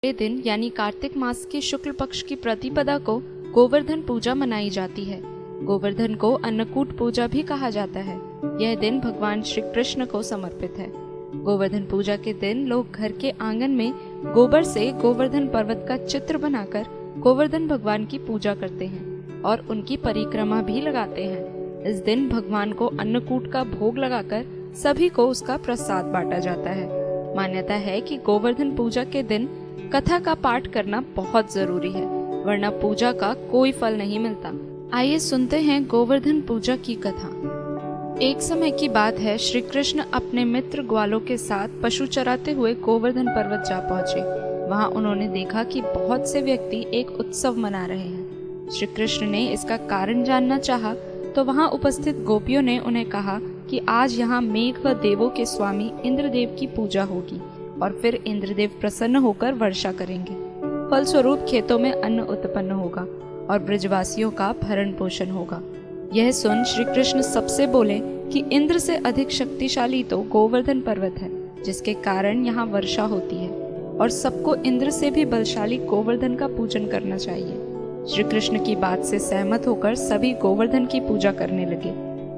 ये दिन यानी कार्तिक मास के शुक्ल पक्ष की प्रतिपदा को गोवर्धन पूजा मनाई जाती है। गोवर्धन को अन्नकूट पूजा भी कहा जाता है। यह दिन भगवान श्री कृष्ण को समर्पित है। गोवर्धन पूजा के दिन लोग घर के आंगन में गोबर से गोवर्धन पर्वत का चित्र बनाकर गोवर्धन भगवान की पूजा करते हैं और उनकी परिक्रमा भी लगाते हैं। इस दिन भगवान को अन्नकूट का भोग लगाकर सभी को उसका प्रसाद बांटा जाता है। मान्यता है कि गोवर्धन पूजा के दिन कथा का पाठ करना बहुत जरूरी है, वरना पूजा का कोई फल नहीं मिलता। आइए सुनते हैं गोवर्धन पूजा की कथा। एक समय की बात है, श्री कृष्ण अपने मित्र ग्वालों के साथ पशु चराते हुए गोवर्धन पर्वत जा पहुँचे। वहाँ उन्होंने देखा कि बहुत से व्यक्ति एक उत्सव मना रहे हैं। श्री कृष्ण ने इसका कारण जानना चाहा तो वहाँ उपस्थित गोपियों ने उन्हें कहा कि आज यहाँ मेघ व देवों के स्वामी इंद्रदेव की पूजा होगी और फिर इंद्रदेव प्रसन्न होकर वर्षा करेंगे। फलस्वरूप खेतों में अन्न उत्पन्न होगा और ब्रजवासियों का भरण पोषण होगा। यह सुन श्री कृष्ण सबसे बोले कि इंद्र से अधिक शक्तिशाली तो गोवर्धन पर्वत है, जिसके कारण यहाँ वर्षा होती है और सबको इंद्र से भी बलशाली गोवर्धन का पूजन करना चाहिए। श्री कृष्ण की बात से सहमत होकर सभी गोवर्धन की पूजा करने लगे।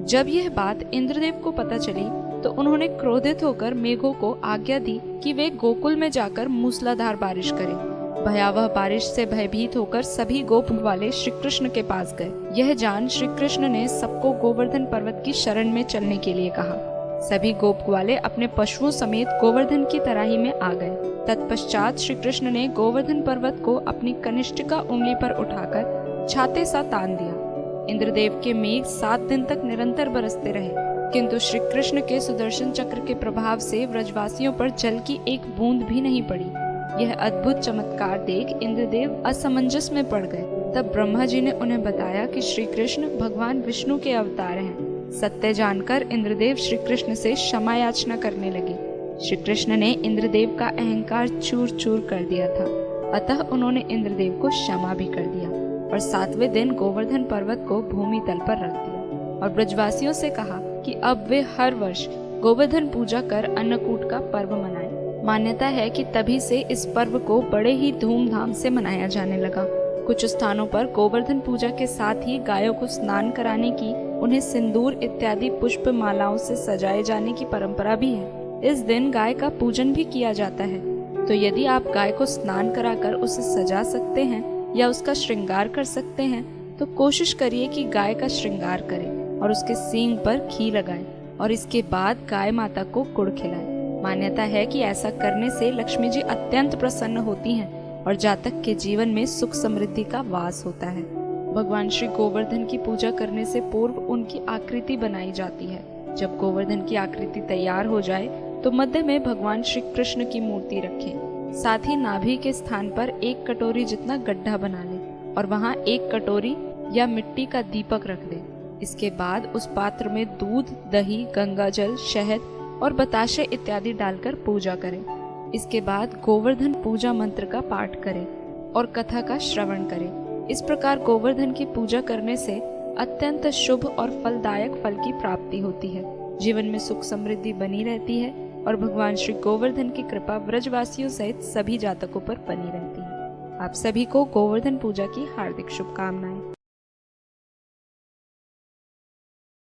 जब यह बात इंद्रदेव को पता चली तो उन्होंने क्रोधित होकर मेघों को आज्ञा दी कि वे गोकुल में जाकर मूसलाधार बारिश करें। भयावह बारिश से भयभीत होकर सभी गोप वाले श्री कृष्ण के पास गए। यह जान श्री कृष्ण ने सबको गोवर्धन पर्वत की शरण में चलने के लिए कहा। सभी गोप वाले अपने पशुओं समेत गोवर्धन की तराई में आ गए। तत्पश्चात श्री कृष्ण ने गोवर्धन पर्वत को अपनी कनिष्ठिका उंगली पर उठाकर छाते सा तान दिया। इंद्रदेव के मेघ 7 दिन तक निरंतर बरसते रहे, किंतु श्री कृष्ण के सुदर्शन चक्र के प्रभाव से व्रजवासियों पर जल की एक बूंद भी नहीं पड़ी। यह अद्भुत चमत्कार देख इंद्रदेव असमंजस में पड़ गए। तब ब्रह्मा जी ने उन्हें बताया कि श्री कृष्ण भगवान विष्णु के अवतार हैं। सत्य जानकर इंद्रदेव श्री कृष्ण से क्षमा याचना करने लगे। श्री कृष्ण ने इंद्रदेव का अहंकार चूर चूर कर दिया था, अतः उन्होंने इंद्रदेव को क्षमा भी कर दिया और 7वें दिन गोवर्धन पर्वत को भूमि तल पर रख दिया और ब्रजवासियों से कहा कि अब वे हर वर्ष गोवर्धन पूजा कर अन्नकूट का पर्व मनाएं। मान्यता है कि तभी से इस पर्व को बड़े ही धूमधाम से मनाया जाने लगा। कुछ स्थानों पर गोवर्धन पूजा के साथ ही गायों को स्नान कराने की, उन्हें सिंदूर इत्यादि पुष्प मालाओं से सजाए जाने की परंपरा भी है। इस दिन गाय का पूजन भी किया जाता है। तो यदि आप गाय को स्नान कराकर उसे सजा सकते हैं या उसका श्रृंगार कर सकते हैं तो कोशिश करिए कि गाय का श्रृंगार करें और उसके सींग पर घी लगाएं और इसके बाद गाय माता को गुड़ खिलाएं। मान्यता है कि ऐसा करने से लक्ष्मी जी अत्यंत प्रसन्न होती हैं और जातक के जीवन में सुख समृद्धि का वास होता है। भगवान श्री गोवर्धन की पूजा करने से पूर्व उनकी आकृति बनाई जाती है। जब गोवर्धन की आकृति तैयार हो जाए तो मध्य में भगवान श्री कृष्ण की मूर्ति रखें। साथ ही नाभि के स्थान पर 1 कटोरी जितना गड्ढा बना ले और वहाँ 1 कटोरी या मिट्टी का दीपक रख दे। इसके बाद उस पात्र में दूध, दही, गंगा जल, शहद और बताशे इत्यादि डालकर पूजा करें। इसके बाद गोवर्धन पूजा मंत्र का पाठ करें और कथा का श्रवण करें। इस प्रकार गोवर्धन की पूजा करने से अत्यंत शुभ और फलदायक फल की प्राप्ति होती है। जीवन में सुख समृद्धि बनी रहती है और भगवान श्री गोवर्धन की कृपा व्रजवासियों सहित सभी जातकों पर बनी रहती है। आप सभी को गोवर्धन पूजा की हार्दिक शुभकामनाएं।